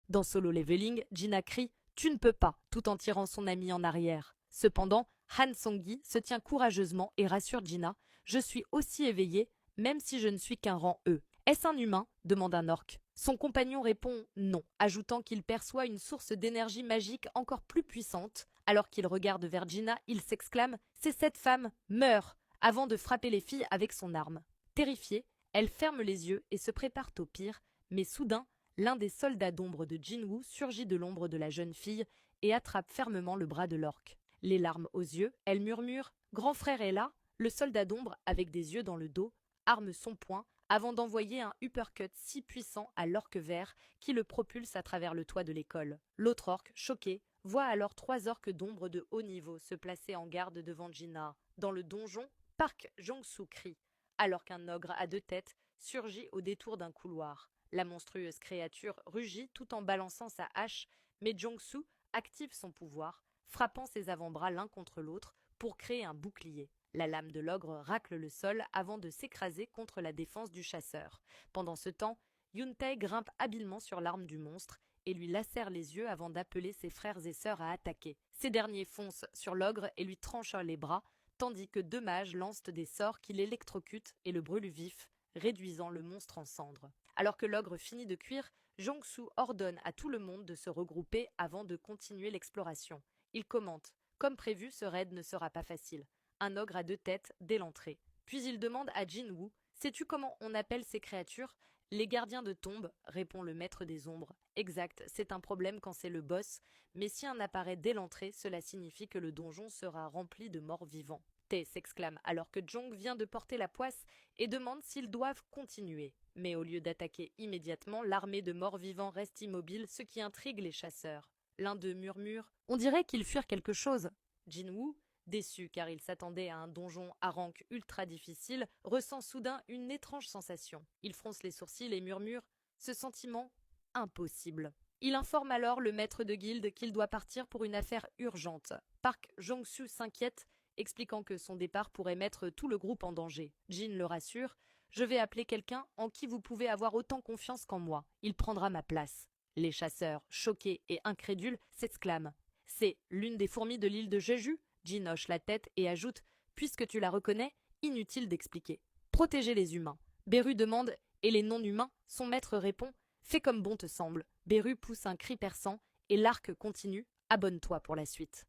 Dans Solo Leveling, Gina crie « Tu ne peux pas !» tout en tirant son ami en arrière. Cependant, Han Song-gi se tient courageusement et rassure Gina « Je suis aussi éveillé, même si je ne suis qu'un rang E. » Est-ce un humain demande un orc. Son compagnon répond non, ajoutant qu'il perçoit une source d'énergie magique encore plus puissante. Alors qu'il regarde vers Gina, il s'exclame « C'est cette femme, meurs !» avant de frapper les filles avec son arme. Terrifiée, elle ferme les yeux et se prépare au pire, mais soudain, l'un des soldats d'ombre de Jinwoo surgit de l'ombre de la jeune fille et attrape fermement le bras de l'orque. Les larmes aux yeux, elle murmure « Grand frère est là !» Le soldat d'ombre, avec des yeux dans le dos, arme son poing avant d'envoyer un uppercut si puissant à l'orque vert qui le propulse à travers le toit de l'école. L'autre orque, choqué, voit alors 3 orques d'ombre de haut niveau se placer en garde devant Gina. Dans le donjon, Park Jong-soo crie, alors qu'un ogre à 2 têtes surgit au détour d'un couloir. La monstrueuse créature rugit tout en balançant sa hache, mais Jong-soo active son pouvoir, frappant ses avant-bras l'un contre l'autre pour créer un bouclier. La lame de l'ogre racle le sol avant de s'écraser contre la défense du chasseur. Pendant ce temps, Yun-tae grimpe habilement sur l'arme du monstre et lui lacère les yeux avant d'appeler ses frères et sœurs à attaquer. Ces derniers foncent sur l'ogre et lui tranchent les bras, tandis que 2 mages lancent des sorts qui l'électrocutent et le brûlent vif, réduisant le monstre en cendres. Alors que l'ogre finit de cuire, Jong-soo ordonne à tout le monde de se regrouper avant de continuer l'exploration. Il commente « Comme prévu, ce raid ne sera pas facile. Un ogre à 2 têtes dès l'entrée. » Puis il demande à Jinwoo « Sais-tu comment on appelle ces créatures ?»« Les gardiens de tombe, répond le maître des ombres. Exact, c'est un problème quand c'est le boss, mais si un apparaît dès l'entrée, cela signifie que le donjon sera rempli de morts vivants. Tae s'exclame alors que Jong vient de porter la poisse et demande s'ils doivent continuer. Mais au lieu d'attaquer immédiatement, l'armée de morts vivants reste immobile, ce qui intrigue les chasseurs. L'un d'eux murmure « On dirait qu'ils fuirent quelque chose. » Jinwoo, déçu car il s'attendait à un donjon à rank ultra difficile, ressent soudain une étrange sensation. Il fronce les sourcils et murmure « Ce sentiment impossible ». Il informe alors le maître de guilde qu'il doit partir pour une affaire urgente. Park Jong-soo s'inquiète, expliquant que son départ pourrait mettre tout le groupe en danger. Jin le rassure « Je vais appeler quelqu'un en qui vous pouvez avoir autant confiance qu'en moi. Il prendra ma place. » Les chasseurs, choqués et incrédules, s'exclament « C'est l'une des fourmis de l'île de Jeju ?» Jin hoche la tête et ajoute « Puisque tu la reconnais, inutile d'expliquer. Protégez les humains. » Beru demande « Et les non-humains ?» Son maître répond « Fais comme bon te semble. » Beru pousse un cri perçant et l'arc continue « Abonne-toi pour la suite. »